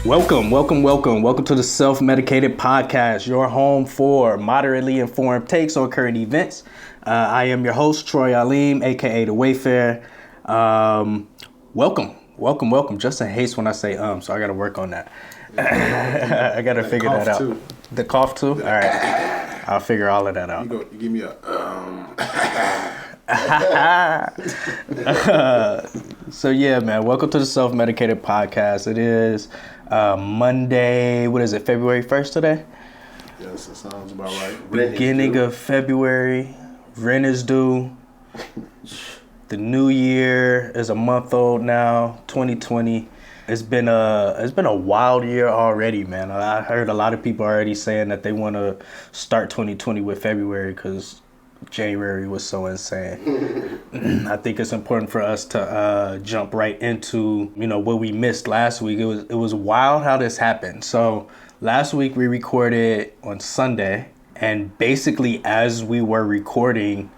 Welcome to the Self-Medicated Podcast, your home for moderately informed takes on current events. I am your host, Troy Aleem, aka The Wayfarer. Welcome. Justin hates when I say so I gotta work on that. I gotta figure that out. Too. The cough too? All right. I'll figure all of that out. You give me a So yeah, man, welcome to the Self-Medicated Podcast. It is Monday, what is it, February 1st today? Yes, that sounds about right. Beginning of February, rent is due. The new year is a month old now, 2020. It's been a wild year already, man. I heard a lot of people already saying that they want to start 2020 with February because January was so insane. I think it's important for us to jump right into, what we missed last week. It was wild how this happened. So last week we recorded on Sunday, and basically as we were recording,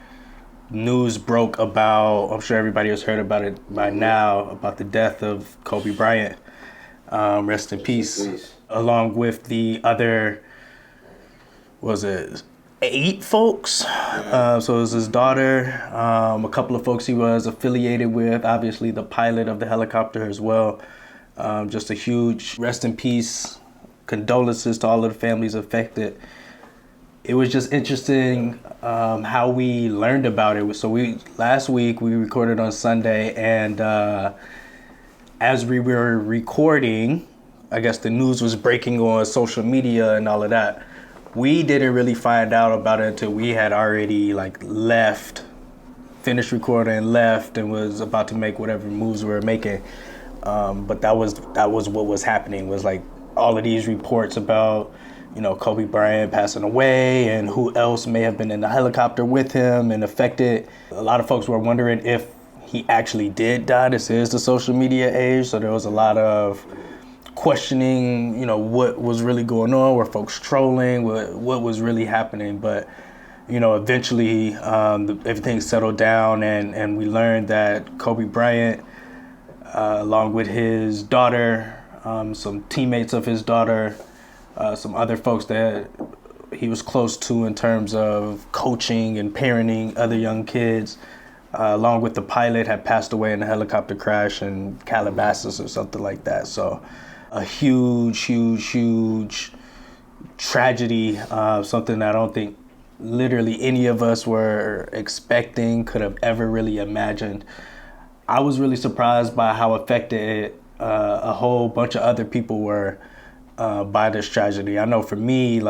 news broke about, I'm sure everybody has heard about it by now, about the death of Kobe Bryant. Rest in peace. Along with the other, was it 8 folks? So it was his daughter, a couple of folks he was affiliated with, obviously the pilot of the helicopter as well. Just a huge rest in peace, condolences to all of the families affected. It was just interesting how we learned about it. So last week we recorded on Sunday, and as we were recording, I guess the news was breaking on social media and all of that. We didn't really find out about it until we had already finished recording and left, and was about to make whatever moves we were making. But that was what was happening, was like all of these reports about, Kobe Bryant passing away and who else may have been in the helicopter with him and affected. A lot of folks were wondering if he actually did die. This is the social media age, so there was a lot of questioning, what was really going on, were folks trolling, what was really happening. But, eventually everything settled down, and we learned that Kobe Bryant, along with his daughter, some teammates of his daughter, some other folks that he was close to in terms of coaching and parenting other young kids, along with the pilot, had passed away in a helicopter crash in Calabasas or something like that. So a huge tragedy, something I don't think literally any of us were expecting, could have ever really imagined. I was really surprised by how affected a whole bunch of other people were by this tragedy. I know for me,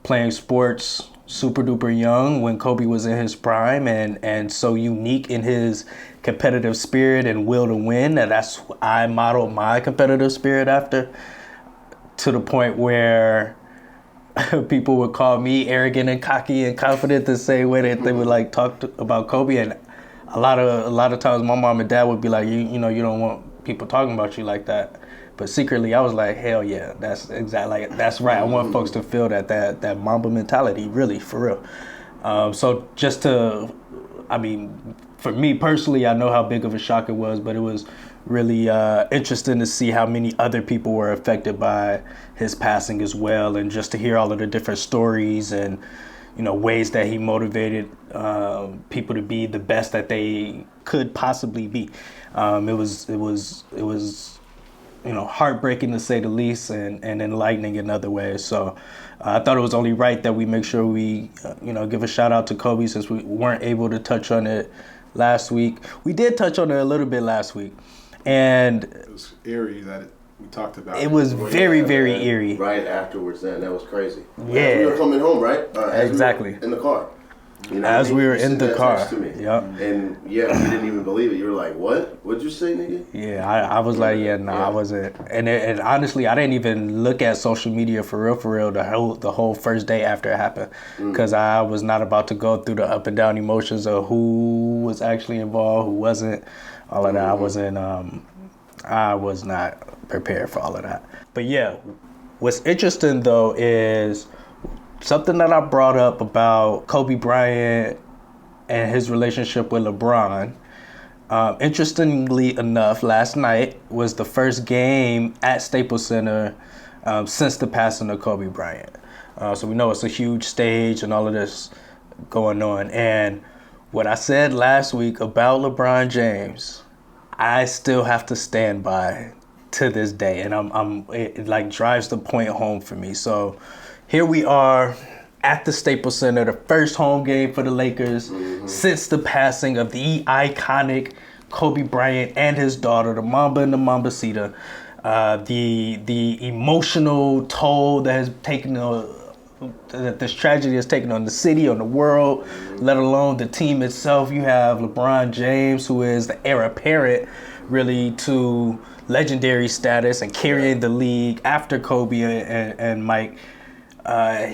playing sports super duper young when Kobe was in his prime, and so unique in his competitive spirit and will to win, that's I modeled my competitive spirit after, to the point where people would call me arrogant and cocky and confident to say when they would talk about Kobe. And a lot of times my mom and dad would be like, you don't want people talking about you like that. But secretly, I was like, hell yeah, that's exactly, that's right. I want folks to feel that Mamba mentality, really, for real. So just for me personally, I know how big of a shock it was, but it was really interesting to see how many other people were affected by his passing as well, and just to hear all of the different stories and, ways that he motivated people to be the best that they could possibly be. It was heartbreaking to say the least, and enlightening in other ways. So I thought it was only right that we make sure we, give a shout out to Kobe, since we weren't able to touch on it last week. We did touch on it a little bit last week, and it was eerie that we talked about. It was very eerie. Right afterwards, that was crazy. Yeah, as we were coming home, right? Exactly. We were in the car. As we were in the car. Yep. And yeah, we didn't even believe it. You were like, "What? What'd you say, nigga?" Yeah, I was like, I wasn't. And honestly, I didn't even look at social media for real the whole first day after it happened, because I was not about to go through the up and down emotions of who was actually involved, who wasn't, all of that. I was not prepared for all of that. But yeah, what's interesting though is something that I brought up about Kobe Bryant and his relationship with LeBron. Interestingly enough, last night was the first game at Staples Center since the passing of Kobe Bryant. So we know it's a huge stage and all of this going on. And what I said last week about LeBron James, I still have to stand by to this day. And it like drives the point home for me. So here we are at the Staples Center, the first home game for the Lakers since the passing of the iconic Kobe Bryant and his daughter, the Mamba and the Mambacita. The emotional toll that has taken that this tragedy has taken on the city, on the world, let alone the team itself. You have LeBron James, who is the heir apparent, really, to legendary status and carrying the league after Kobe and Mike.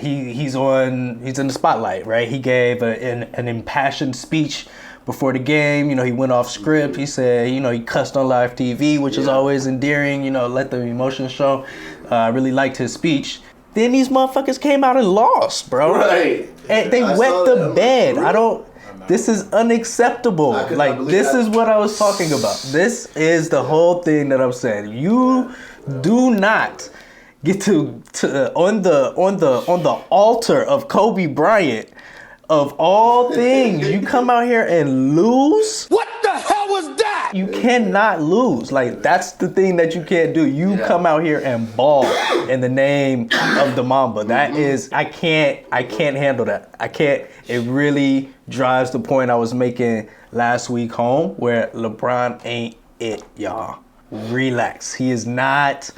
He's in the spotlight, right? He gave an impassioned speech before the game. You know, he went off script. He said, you know, he cussed on live TV, which is always endearing. You know, let the emotion show. I really liked his speech. Then these motherfuckers came out and lost, bro. Right. And they wet the bed. This is unacceptable. Like, this is what I was talking about. This is the whole thing that I'm saying. You do not get to on the altar of Kobe Bryant, of all things, you come out here and lose. What the hell was that? You cannot lose. Like, that's the thing that you can't do. You come out here and ball in the name of the Mamba. That is, I can't handle that. I can't. It really drives the point I was making last week home, where LeBron ain't it, y'all. Relax. He's not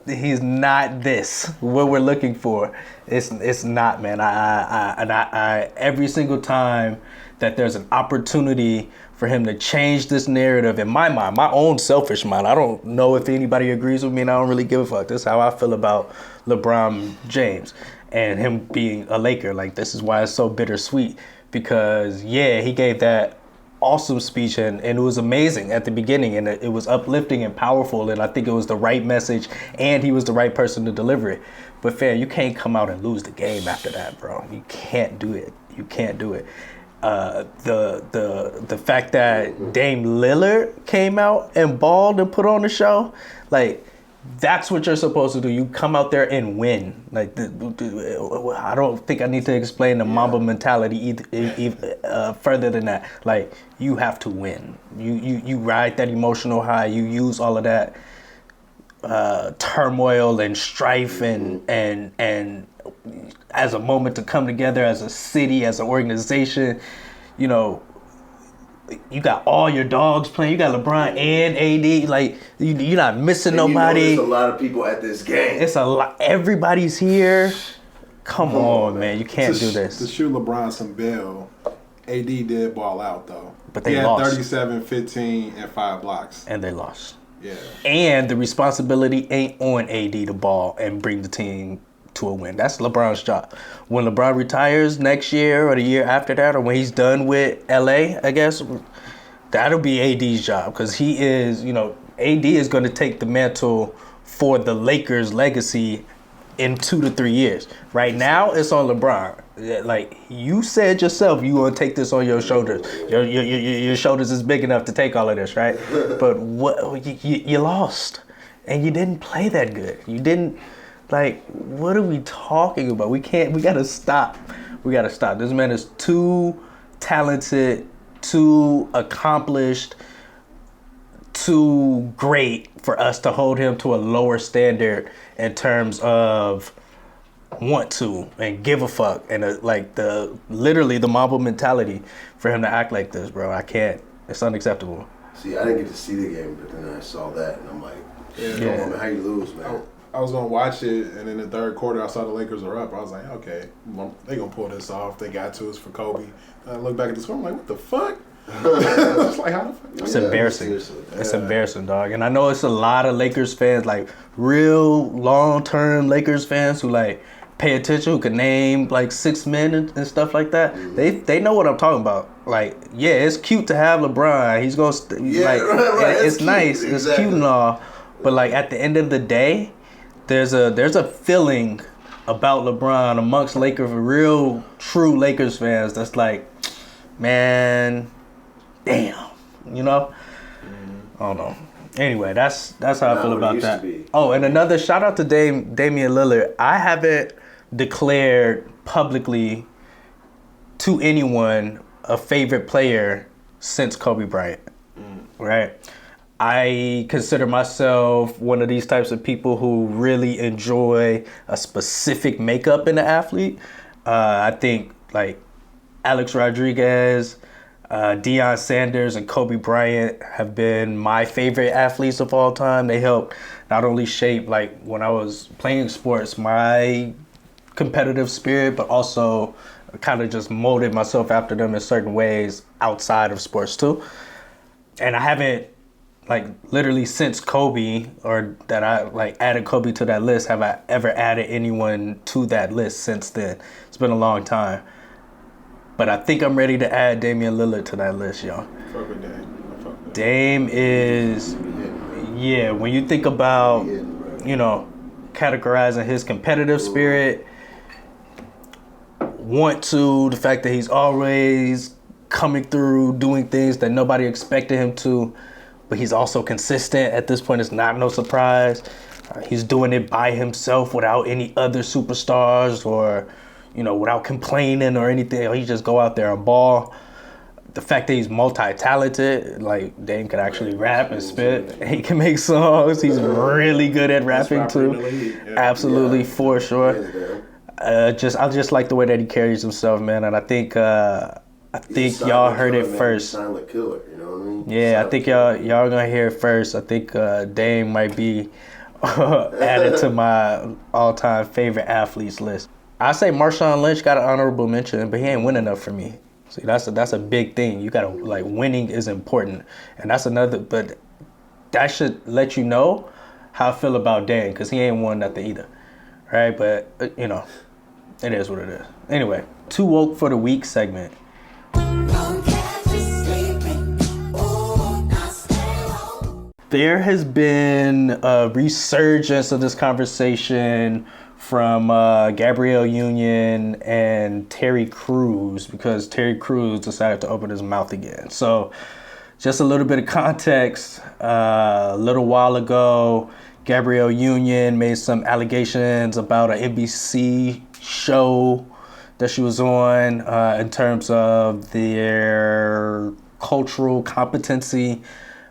this, what we're looking for. It's not, man. I every single time that there's an opportunity for him to change this narrative, in my mind, my own selfish mind, I don't know if anybody agrees with me, and I don't really give a fuck. This is how I feel about LeBron James and him being a Laker. Like, this is why it's so bittersweet, because he gave that awesome speech, and it was amazing at the beginning, and it was uplifting and powerful, and I think it was the right message, and he was the right person to deliver it. But fam, you can't come out and lose the game after that, bro. You can't do it. You can't do it. The fact that Dame Lillard came out and balled and put on the show, like, that's what you're supposed to do. You come out there and win. Like, I don't think I need to explain the Mamba mentality further than that. Like, you have to win. You ride that emotional high. You use all of that turmoil and strife and as a moment to come together as a city, as an organization. You know, you got all your dogs playing. You got LeBron and AD. Like, you're not missing nobody. There's a lot of people at this game. It's a lot. Everybody's here. Come on, man. You can't do this. To shoot LeBron some bail, AD did ball out, though. But they lost. 37, 15, and 5 blocks. And they lost. Yeah. And the responsibility ain't on AD to ball and bring the team to a win. That's LeBron's job. When LeBron retires next year or the year after that, or when he's done with LA, I guess, that'll be AD's job, because he is, you know, AD is going to take the mantle for the Lakers' legacy in 2 to 3 years. Right now, it's on LeBron. Like, you said yourself, you going to take this on your shoulders. Your shoulders is big enough to take all of this, right? But what you lost, and you didn't play that good. You didn't. Like, what are we talking about? We gotta stop. We gotta stop. This man is too talented, too accomplished, too great for us to hold him to a lower standard in terms of want to and give a fuck and literally the Mamba mentality for him to act like this, bro. I can't. It's unacceptable. See, I didn't get to see the game, but then I saw that and I'm like, come on, man, how you lose, man? I was going to watch it, and in the third quarter, I saw the Lakers are up. I was like, okay, they going to pull this off. They got to us for Kobe. And I look back at the score, I'm like, what the fuck? Just like, how the fuck? It's embarrassing. It's embarrassing, dog. And I know it's a lot of Lakers fans, like real long-term Lakers fans who like pay attention, who can name like 6 men and stuff like that. Mm-hmm. They know what I'm talking about. Like, yeah, it's cute to have LeBron. He's going to, right. It's nice. Exactly. It's cute and all. But like, at the end of the day, there's a feeling about LeBron amongst real true Lakers fans that's like, man, damn, you know? I don't know. Anyway, that's how I Not feel what it about used that. to be. Oh, and another shout out to Damian Lillard. I haven't declared publicly to anyone a favorite player since Kobe Bryant, right? I consider myself one of these types of people who really enjoy a specific makeup in an athlete. I think like Alex Rodriguez, Deion Sanders, and Kobe Bryant have been my favorite athletes of all time. They helped not only shape like when I was playing sports, my competitive spirit, but also kind of just molded myself after them in certain ways outside of sports too. And I haven't like literally since Kobe or that I like added Kobe to that list, have I ever added anyone to that list since then. It's been a long time. But I think I'm ready to add Damian Lillard to that list, y'all. Fuck with Dame. I fuck with Dame is, yeah, when you think about, you know, categorizing his competitive spirit, the fact that he's always coming through, doing things that nobody expected him to, but he's also consistent. At this point, it's not no surprise. He's doing it by himself without any other superstars or, you know, without complaining or anything. He just go out there and ball. The fact that he's multi-talented, like Dame can actually rap and spit. He can make songs. He's really good at rapping too. Yeah. Absolutely, for sure. I just like the way that he carries himself, man. And I think y'all heard it first. Silent killer, you know what I mean? Yeah, I think y'all gonna hear it first. I think Dame might be added to my all-time favorite athletes list. I say Marshawn Lynch got an honorable mention, but he ain't win enough for me. See, that's a big thing. You gotta like winning is important, and that's another. But that should let you know how I feel about Dame, because he ain't won nothing either, right? But you know, it is what it is. Anyway, Too Woke for the Week segment. There has been a resurgence of this conversation from Gabrielle Union and Terry Crews, because Terry Crews decided to open his mouth again. So just a little bit of context. A little while ago, Gabrielle Union made some allegations about an NBC show that she was on in terms of their cultural competency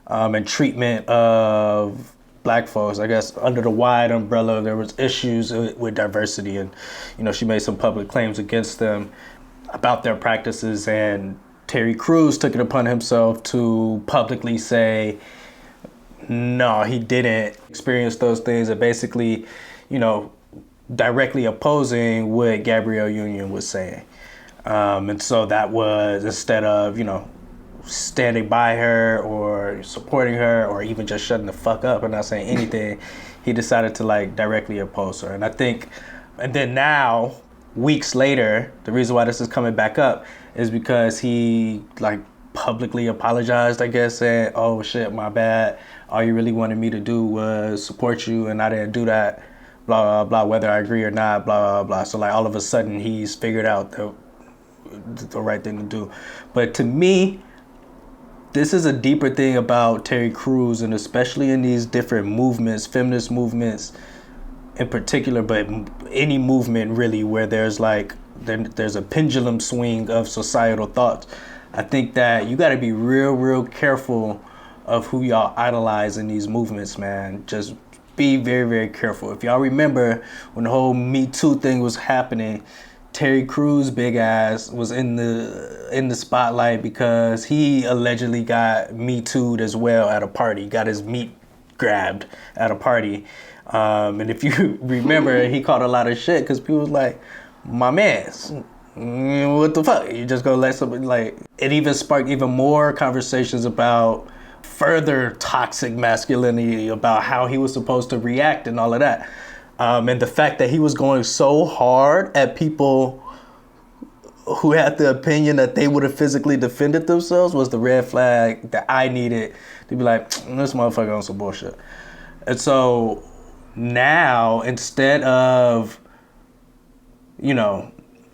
and treatment of Black folks. I guess under the wide umbrella, there was issues with diversity, and you know, she made some public claims against them about their practices. And Terry Crews took it upon himself to publicly say, no, he didn't experience those things, and basically, you know, directly opposing what Gabrielle Union was saying. And so that was, instead of, you know, standing by her or supporting her or even just shutting the fuck up and not saying anything, he decided to like directly oppose her. And I think, and then now, weeks later, the reason why this is coming back up is because he like publicly apologized, I guess, saying, oh shit, my bad. All you really wanted me to do was support you, and I didn't do that, blah, blah, blah, whether I agree or not, blah, blah, blah. So like all of a sudden he's figured out the right thing to do. But to me, this is a deeper thing about Terry Crews, and especially in these different movements, feminist movements in particular, but any movement really where there's like, there's a pendulum swing of societal thoughts. I think that you got to be real, real careful of who y'all idolize in these movements, man. Just be very, very careful. If y'all remember when the whole Me Too thing was happening, Terry Crews' big ass was in the spotlight because he allegedly got Me Too'd as well at a party, got his meat grabbed at a party. And if you remember, he caught a lot of shit because people was like, my man's, what the fuck? You just gonna let somebody, like, it even sparked even more conversations about further toxic masculinity, about how he was supposed to react and all of that. And the fact that he was going so hard at people who had the opinion that they would have physically defended themselves was the red flag that I needed to be like, this motherfucker on some bullshit. And so now, instead of, you know,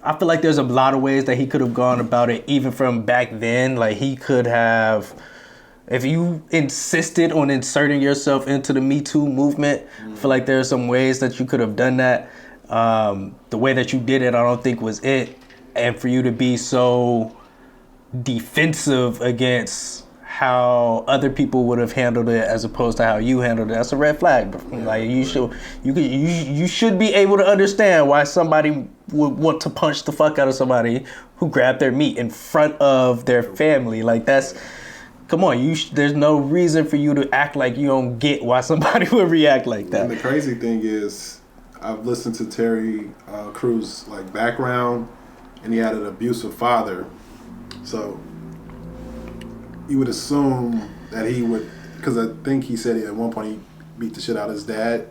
I feel like there's a lot of ways that he could have gone about it, even from back then. Like, he could have, if you insisted on inserting yourself into the Me Too movement, I feel like there's some ways that you could have done that. The way that you did it, I don't think was it. And for you to be so defensive against how other people would have handled it as opposed to how you handled it, that's a red flag. Like, you should be able to understand why somebody would want to punch the fuck out of somebody who grabbed their meat in front of their family. Like, that's, come on, there's no reason for you to act like you don't get why somebody would react like that. And the crazy thing is, I've listened to Terry Crews' like background, and he had an abusive father. So you would assume that he would, because I think he said at one point he beat the shit out of his dad.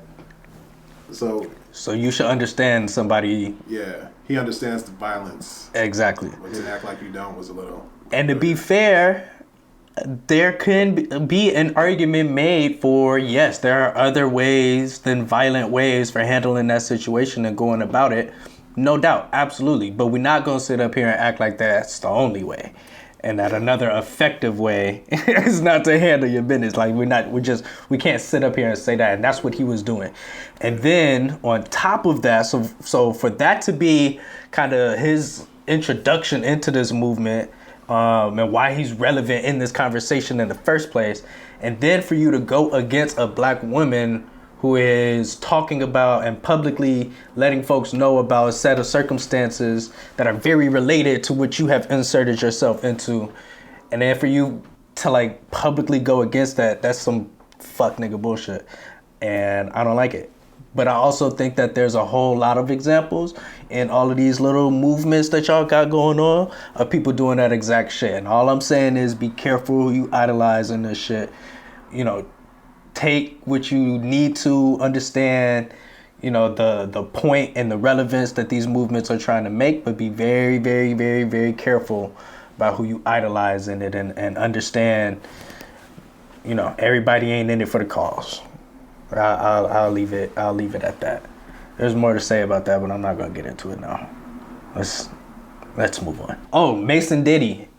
So you should understand somebody. Yeah, he understands the violence. Exactly. But to act like you don't was a little. And to be fair, there can be an argument made for, yes, there are other ways than violent ways for handling that situation and going about it. No doubt, absolutely. But we're not going to sit up here and act like that's the only way. And that another effective way is not to handle your business. Like, we can't sit up here and say that. And that's what he was doing. And then on top of that, so for that to be kind of his introduction into this movement, and why he's relevant in this conversation in the first place, and then for you to go against a black woman who is talking about and publicly letting folks know about a set of circumstances that are very related to what you have inserted yourself into, and then for you to like publicly go against that, that's some fuck nigga bullshit, and I don't like it. But I also think that there's a whole lot of examples in all of these little movements that y'all got going on of people doing that exact shit. And all I'm saying is be careful who you idolize in this shit. You know, take what you need to understand, you know, the point and the relevance that these movements are trying to make, but be very, very, very, very careful about who you idolize in it, and understand, you know, everybody ain't in it for the cause. I'll leave it at that. There's more to say about that, but I'm not gonna get into it now. Let's move on. Oh, Mase and Diddy.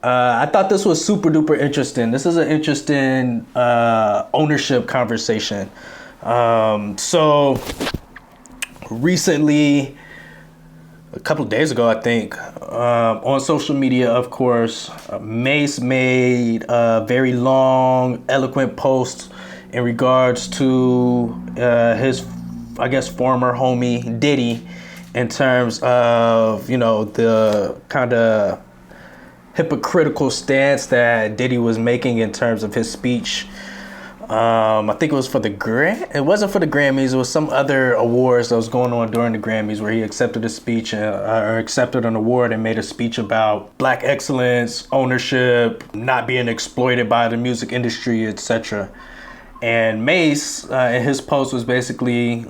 I thought this was super duper interesting. This is an interesting ownership conversation. So recently, a couple of days ago, I think, on social media, of course, Mase made a very long, eloquent post in regards to his, I guess, former homie Diddy, in terms of, you know, the kind of hypocritical stance that Diddy was making in terms of his speech. I think it was for the it wasn't for the Grammys. It was some other awards that was going on during the Grammys where he accepted a speech or accepted an award and made a speech about black excellence, ownership, not being exploited by the music industry, etc. And Mase, in his post, was basically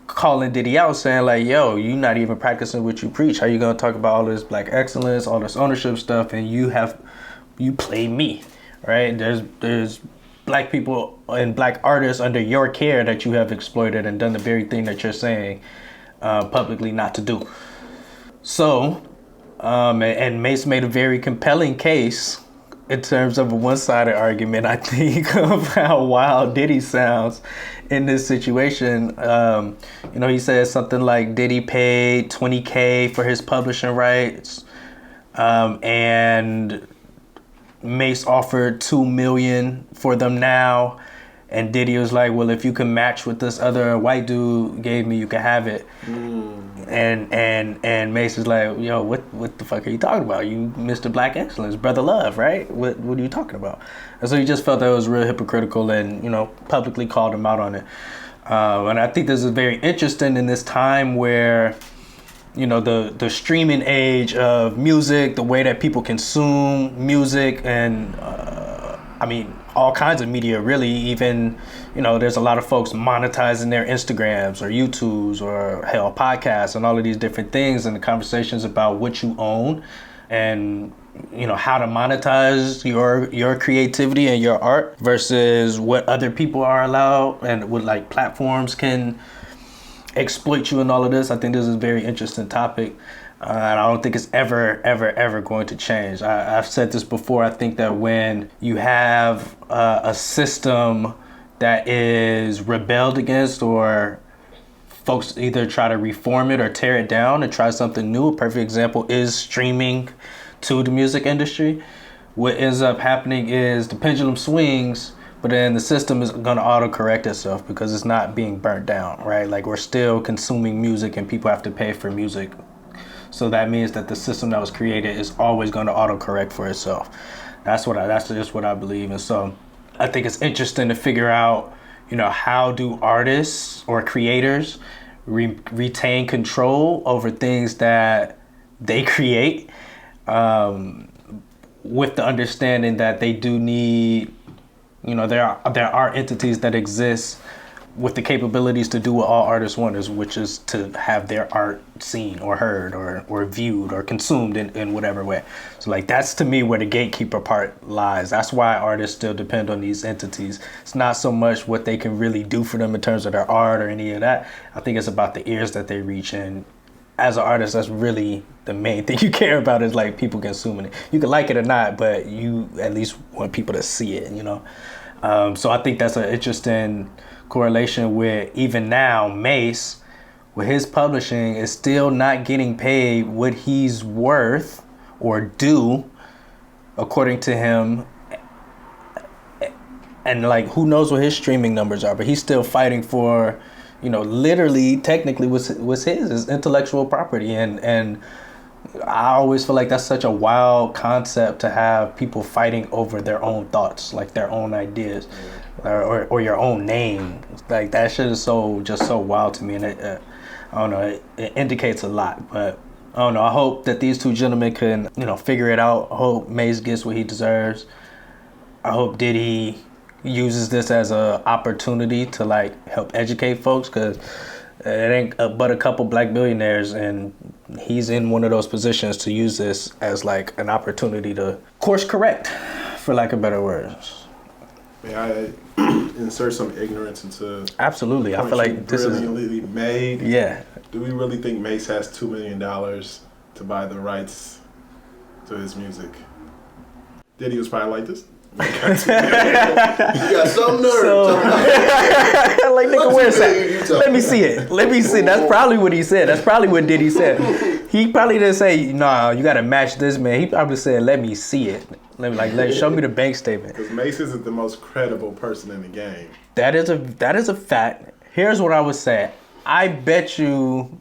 calling Diddy out, saying like, yo, you not even practicing what you preach. How you gonna talk about all this black excellence, all this ownership stuff, and you play me, right? There's black people and black artists under your care that you have exploited and done the very thing that you're saying publicly not to do. So, and Mase made a very compelling case in terms of a one-sided argument, I think, of how wild Diddy sounds in this situation. You know, he says something like Diddy paid $20K for his publishing rights, and Mase offered $2 million for them now, and Diddy was like, well, if you can match what this other white dude gave me, you can have it. And Mase is like, yo, what the fuck are you talking about? You Mr. Black Excellence, Brother Love, right? What are you talking about? And so he just felt that it was real hypocritical, and, you know, publicly called him out on it. And I think this is very interesting in this time where, you know, the streaming age of music, the way that people consume music, and I mean, all kinds of media, really. Even, you know, there's a lot of folks monetizing their Instagrams or YouTubes or hell, podcasts and all of these different things, and the conversations about what you own and, you know, how to monetize your creativity and your art versus what other people are allowed, and what like platforms can exploit you and all of this. I think this is a very interesting topic. And I don't think it's ever going to change. I've said this before. I think that when you have a system that is rebelled against, or folks either try to reform it or tear it down and try something new, a perfect example is streaming to the music industry. What ends up happening is the pendulum swings, but then the system is going to auto-correct itself because it's not being burnt down, right? Like, we're still consuming music and people have to pay for music. So that means that the system that was created is always going to autocorrect for itself. That's just what I believe. And so I think it's interesting to figure out, how do artists or creators retain control over things that they create, with the understanding that they do need, there are entities that exist with the capabilities to do what all artists want, which is to have their art seen or heard or viewed or consumed in whatever way. So like, that's to me where the gatekeeper part lies. That's why artists still depend on these entities. It's not so much what they can really do for them in terms of their art or any of that. I think it's about the ears that they reach. And as an artist, that's really the main thing you care about, is like people consuming it. You can like it or not, but you at least want people to see it, So I think that's an interesting correlation with, even now, Mase, with his publishing, is still not getting paid what he's worth or due, according to him. And like, who knows what his streaming numbers are, but he's still fighting for, literally, technically, what's his intellectual property. And I always feel like that's such a wild concept, to have people fighting over their own thoughts, like their own ideas, or your own name. Like, that shit is just so wild to me, and I don't know, it indicates a lot. But I don't know, I hope that these two gentlemen can, figure it out. I hope Mase gets what he deserves. I hope Diddy uses this as a opportunity to like help educate folks, because it ain't but a couple black billionaires, and he's in one of those positions to use this as like an opportunity to course correct, for lack of better words. May I insert some ignorance into? Absolutely. I feel like this is brilliantly made. Yeah. Do we really think Mase has $2 million to buy the rights to his music? Diddy was probably like this. You got some nerve. Like, nigga, where's that? Let me see it. That's probably what he said. That's probably what Diddy said. He probably didn't say, "No, you got to match this, man." He probably said, "Let me see it. Show me the bank statement." Because Mase isn't the most credible person in the game. That is a fact. Here's what I would say. I bet you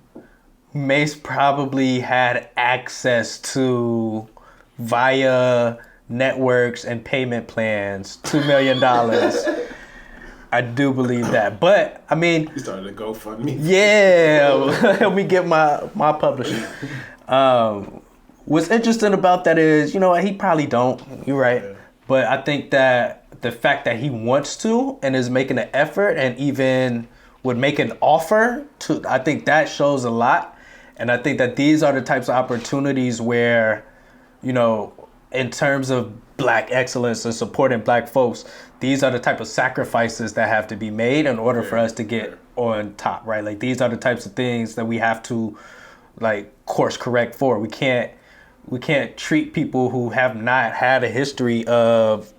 Mase probably had access to, via networks and payment plans, $2 million. I do believe that. But I mean, He started a GoFundMe. Yeah, help me get my publishing. What's interesting about that is, he probably don't. You're right. Yeah. But I think that the fact that he wants to and is making an effort and even would make an offer to, I think that shows a lot. And I think that these are the types of opportunities where, in terms of black excellence and supporting black folks, these are the type of sacrifices that have to be made in order for us to get on top, right? Like, these are the types of things that we have to like course correct for. We can't treat people who have not had a history of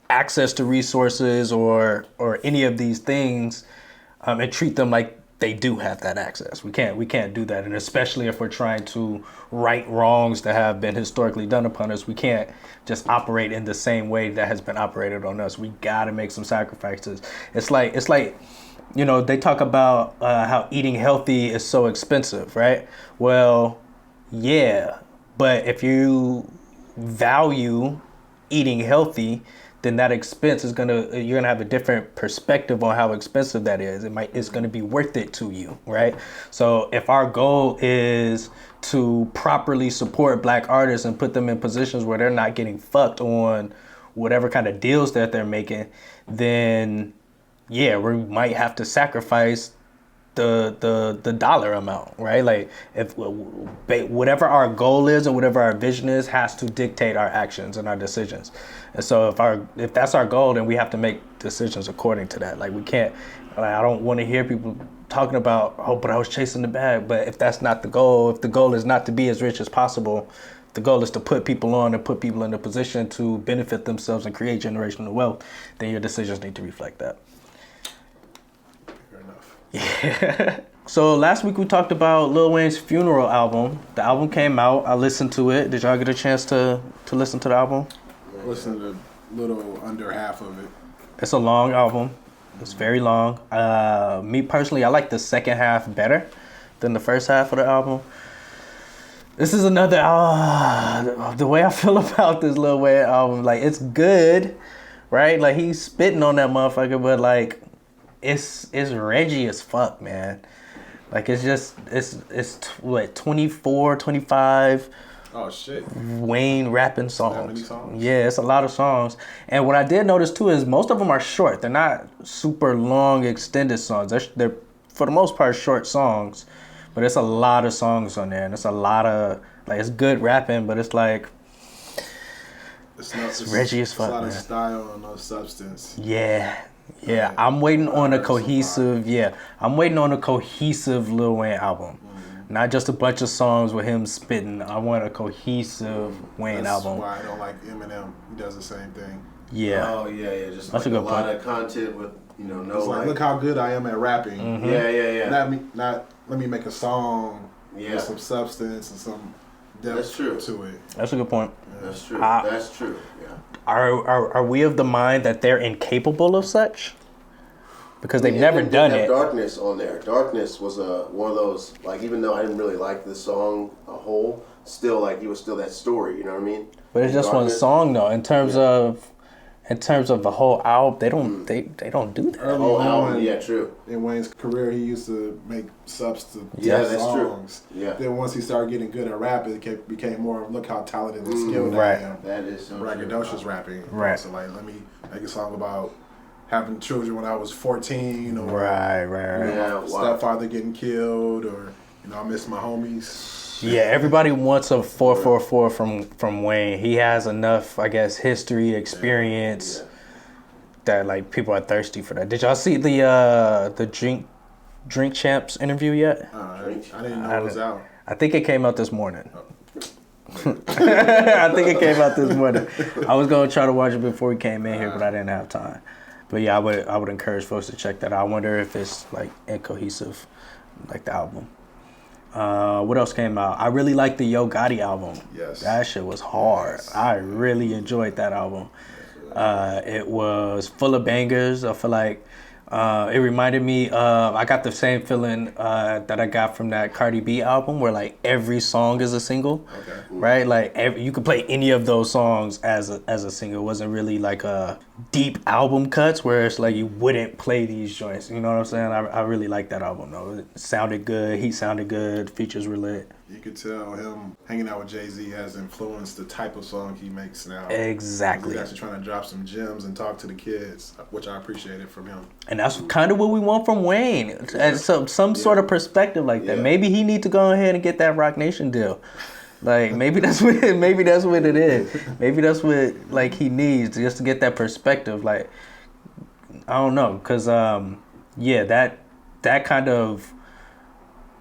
access to resources or any of these things, and treat them like they do have that access. We can't do that. And especially if we're trying to right wrongs that have been historically done upon us, we can't just operate in the same way that has been operated on us. We gotta make some sacrifices. It's like, they talk about how eating healthy is so expensive, right? Well, yeah, but if you value eating healthy, then that expense you're gonna have a different perspective on how expensive that is. It's gonna be worth it to you, right? So if our goal is to properly support black artists and put them in positions where they're not getting fucked on whatever kind of deals that they're making, then yeah, we might have to sacrifice the dollar amount, right? Like if whatever our goal is and whatever our vision is has to dictate our actions and our decisions. And so if that's our goal, then we have to make decisions according to that. Like we can't. Like, I don't want to hear people talking about, oh, but I was chasing the bag. But if that's not the goal, if the goal is not to be as rich as possible, the goal is to put people on and put people in a position to benefit themselves and create generational wealth, then your decisions need to reflect that. Fair enough. Yeah. So last week we talked about Lil Wayne's funeral album. The album came out. I listened to it. Did y'all get a chance to listen to the album? Listen to a little under half of it. It's a long album. It's very long. Me personally, I like the second half better than the first half of the album. This is another, the way I feel about this Lil Wayne album, like, it's good, right? Like, he's spitting on that motherfucker, but, like, it's Reggie as fuck, man. Like, it's what, 24, 25 Oh, shit. Wayne rapping songs. That many songs? Yeah, it's a lot of songs. And what I did notice, too, is most of them are short. They're not super long, extended songs. They're for the most part, short songs. But it's a lot of songs on there, and it's a lot of, like, it's good rapping, but it's like, it's Reggie as fuck, It's a lot man. of style and no substance. Yeah. I'm waiting on a cohesive, I'm waiting on a cohesive Lil Wayne album. Not just a bunch of songs with him spitting. I want a cohesive Wayne album. That's why I don't like Eminem. He does the same thing. Yeah. Oh, yeah. Just That's like a a good lot point. of content with, no, It's like, look how good I am at rapping. Mm-hmm. Yeah. Not let me make a song Yeah. with some substance and some depth That's true. to it. That's a good point. That's true. Uh, That's true. Yeah. Are we of the mind that they're incapable of such? Because they've never Eminem done did have it. Darkness on there. Darkness was one of those, like, even though I didn't really like the song a whole, still, like, it was still that story, you know what I mean? But it's just one Darkness. song though. In terms of the whole album, they don't do that. Early Oh, on album, yeah, true. in Wayne's career, he used to make substance Yeah, that's true. songs. Yeah. Then once he started getting good at rap, it became more of, look how talented and skilled Right. I am. That is so Braggadocious true. rapping. Right. So, like, let me make a song about having children when I was 14, or Right. Yeah, wow. stepfather getting killed, or, I miss my homies. Yeah, everybody wants a 444 from Wayne. He has enough, I guess, history, experience that, like, people are thirsty for that. Did y'all see the Drink Champs interview yet? I didn't know it was out. I think it came out this morning. I think it came out this morning. I was gonna try to watch it before we came in here, but I didn't have time. But yeah, I would encourage folks to check that out. I wonder if it's like incohesive, like the album. What else came out? I really liked the Yo Gotti album. Yes. That shit was hard. Yes. I really enjoyed that album. It was full of bangers. I feel like it reminded me of, I got the same feeling that I got from that Cardi B album, where like every song is a single, Okay. right? Like you could play any of those songs as a single. It wasn't really like a deep album cuts where it's like you wouldn't play these joints. You know what I'm saying? I really liked that album though. It sounded good. He sounded good. Features were lit. You could tell him hanging out with Jay-Z has influenced the type of song he makes now. Exactly. He's actually trying to drop some gems and talk to the kids, which I appreciated from him. And that's kind of what we want from Wayne. And some sort of perspective like that. Yeah. Maybe he need to go ahead and get that Rock Nation deal. Like maybe that's what it is. Maybe that's what like he needs just to get that perspective. Like I don't know, cause that kind of,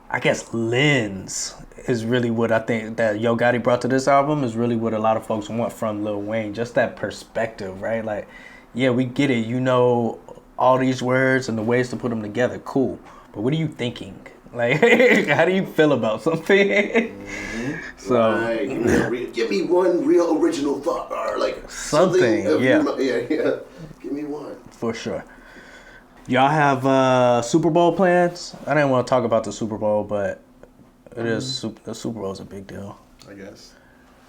I guess, lens is really what I think that Yo Gotti brought to this album, is really what a lot of folks want from Lil Wayne. Just that perspective, right? Like, yeah, we get it. You know all these words and the ways to put them together. Cool. But what are you thinking? Like, how do you feel about something? Mm-hmm. So, Right. Give me one real original thought, or like Something, yeah. Yeah. Give me one. for sure. Y'all have Super Bowl plans? I didn't want to talk about the Super Bowl, but it is the Super Bowl is a big deal. I guess.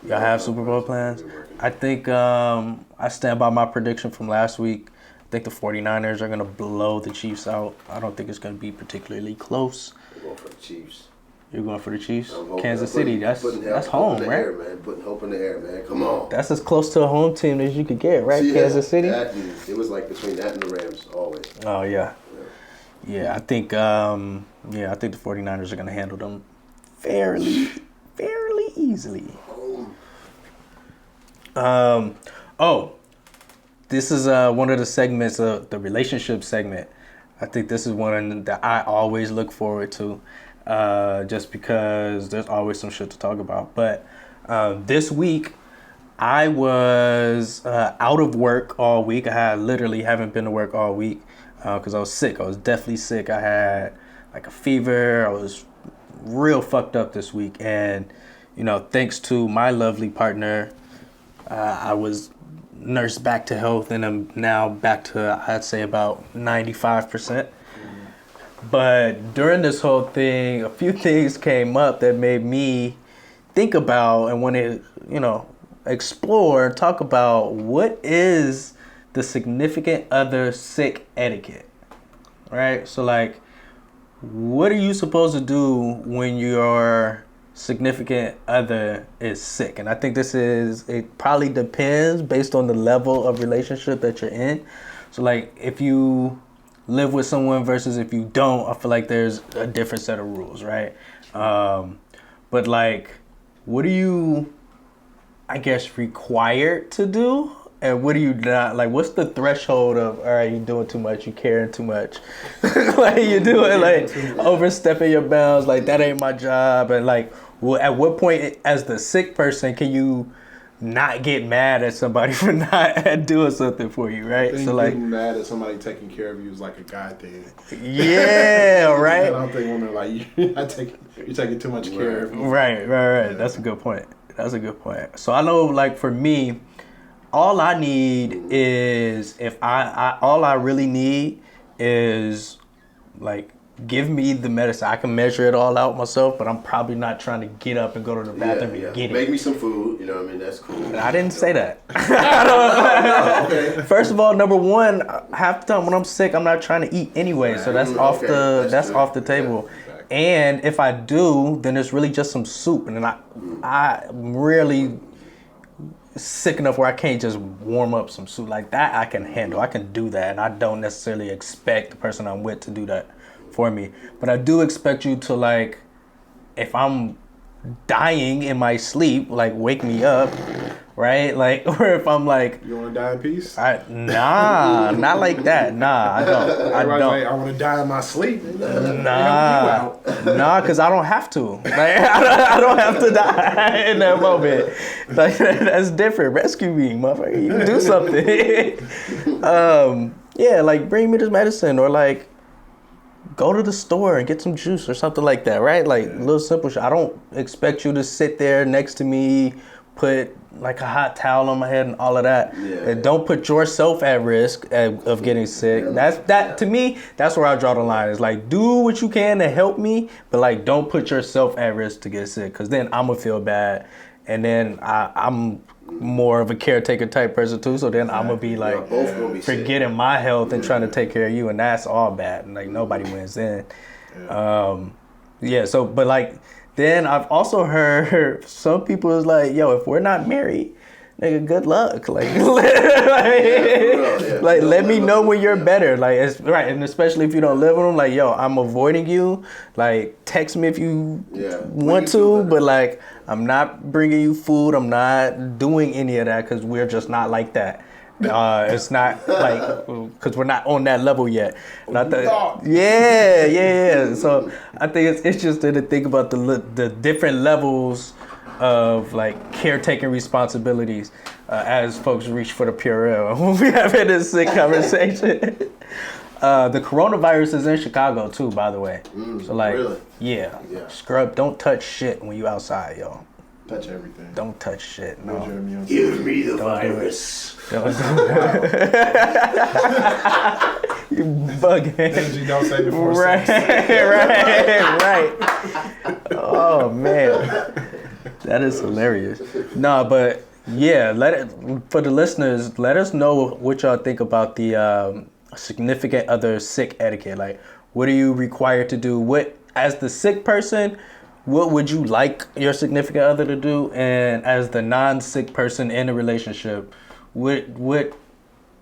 Y'all have Super Bowl plans? I think I stand by my prediction from last week. I think the 49ers are going to blow the Chiefs out. I don't think it's going to be particularly close. I'm going for the Chiefs. You're going for the Chiefs? I'm hoping- Kansas I'm putting- City, that's putting home, hope in the right? air, man. Putting hope in the air, man. Come on. That's as close to a home team as you could get, right? Yeah, Kansas City? it was like between that and the Rams always. Oh, yeah. Yeah, I think the 49ers are going to handle them fairly easily. This is one of the segments of the relationship segment. I think this is one that I always look forward to, just because there's always some shit to talk about. But this week, I was out of work all week. I literally haven't been to work all week because I was sick. I was deathly sick. I had like a fever. I was real fucked up this week. And, thanks to my lovely partner, I was nursed back to health, and I'm now back to, I'd say, about 95%. But during this whole thing, a few things came up that made me think about and want to, explore and talk about what is the significant other sick etiquette, right? So, like, what are you supposed to do when your significant other is sick? And I think it probably depends based on the level of relationship that you're in. So, like, if you live with someone versus if you don't, I feel like there's a different set of rules, right? But, like, what are you, I guess, required to do? And what are you not? Like, what's the threshold of, all right, you doing too much, you caring too much. Like, you doing, like, overstepping your bounds, like, that ain't my job. And, like, well, at what point, as the sick person, can you not get mad at somebody for not doing something for you, right? I think getting mad at somebody taking care of you is like a guy thing. Yeah, right? I don't think women are like, you're taking too much care of me. Right. Yeah. That's a good point. So I know, like, for me, all I need is, all I really need is, like, give me the medicine. I can measure it all out myself, but I'm probably not trying to get up and go to the bathroom and get it. Make me some food, that's cool. I didn't say that. Okay. First of all, number one, half the time when I'm sick, I'm not trying to eat anyway, so that's off the table. Yeah, exactly. And if I do, then it's really just some soup, and then I'm really sick enough where I can't just warm up some soup like that. I can handle. I can do that, and I don't necessarily expect the person I'm with to do that for me. But I do expect you to, like, if I'm dying in my sleep, like, wake me up, right? Like, or if I'm like, you want to die in peace? Nah, not like that. Nah, I don't. Everybody's like, I want to die in my sleep. Nah, because I don't have to. Like, I don't have to die in that moment. Like, that's different. Rescue me, motherfucker. You can do something. Yeah, like, bring me this medicine, or, like, go to the store and get some juice or something like that, right? Like, little simple shit. I don't expect you to sit there next to me, put, like, a hot towel on my head and all of that. Yeah. And don't put yourself at risk of getting sick. That to me, that's where I draw the line. Is like, do what you can to help me, but, like, don't put yourself at risk to get sick, because then I'm gonna feel bad, and then I'm more of a caretaker type person too, so then I'm gonna be like forgetting my health and trying to take care of you, and that's all bad, and, like, nobody wins then. So but, like, then I've also heard some people is like, yo, if we're not married, nigga, good luck. Like, let me know when you're better. Like, it's right, and especially if you don't live with them, like, yo, I'm avoiding you. Like, text me if you want to, but, like, I'm not bringing you food. I'm not doing any of that because we're just not like that. It's not like, because we're not on that level yet. Yeah. So I think it's interesting to think about the different levels of, like, caretaking responsibilities as folks reach for the Purell. When we having this sick conversation. The coronavirus is in Chicago too, by the way. So, like, really? Yeah. Scrub, don't touch shit when you outside, yo. Touch everything. Don't touch shit. No. Give me the virus. Don't do it. You bugging. Things you don't say before sex. Right. Oh, man. That is hilarious. No, but yeah, for the listeners, let us know what y'all think about the significant other sick etiquette. Like, what are you required to do? What, as the sick person, what would you like your significant other to do? And as the non-sick person in a relationship, what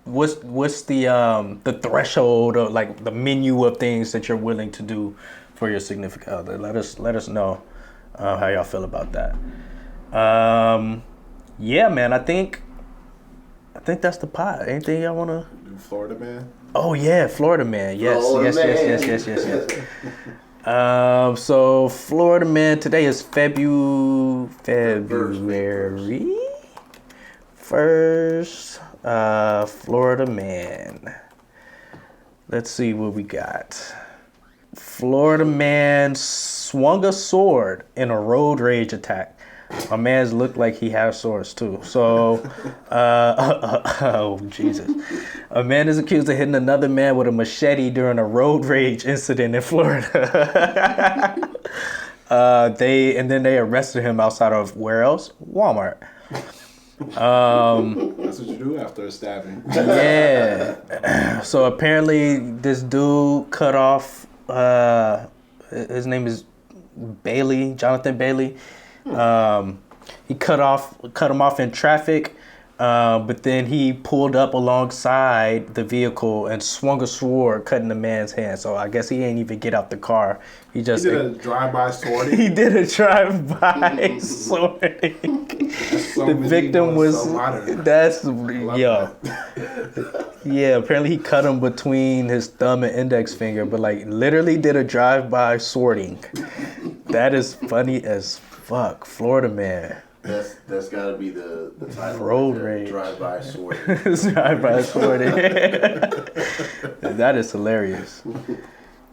what's the threshold or like the menu of things that you're willing to do for your significant other? Let us know how y'all feel about that. Yeah, man. I think that's the pot. Anything y'all wanna? Florida man. Oh yeah, Florida man. Yes. So Florida man. Today is February 1st. Florida man. Let's see what we got. Florida man swung a sword in a road rage attack. My man's looked like he has swords too. So, oh Jesus. A man is accused of hitting another man with a machete during a road rage incident in Florida. They arrested him outside of where else? Walmart. That's what you do after a stabbing. Yeah. So apparently this dude cut off, his name is Bailey, Jonathan Bailey. He cut him off in traffic, but then he pulled up alongside the vehicle and swung a sword, cutting the man's hand. So I guess he ain't even get out the car. He did a drive-by swording. He did a drive-by swording. So the victim was so modern. Yeah, apparently he cut him between his thumb and index finger, but like literally did a drive-by swording. That is funny as fuck. Florida man. That's got to be the title. Road rage. Drive-by swording. Drive-by swording. That is hilarious.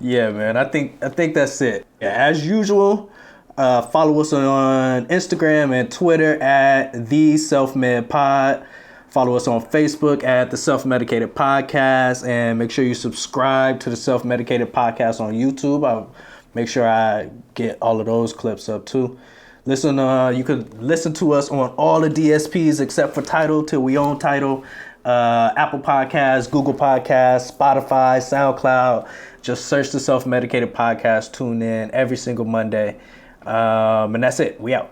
Yeah, man. I think that's it. Yeah, as usual, follow us on Instagram and Twitter at The Self-Med Pod. Follow us on Facebook at The Self-Medicated Podcast, and make sure you subscribe to The Self-Medicated Podcast on YouTube. I'll make sure I get all of those clips up too. Listen, you could listen to us on all the DSPs except for Tidal till we own Tidal. Apple Podcasts, Google Podcasts, Spotify, SoundCloud. Just search The Self-Medicated Podcast. Tune in every single Monday. And that's it. We out.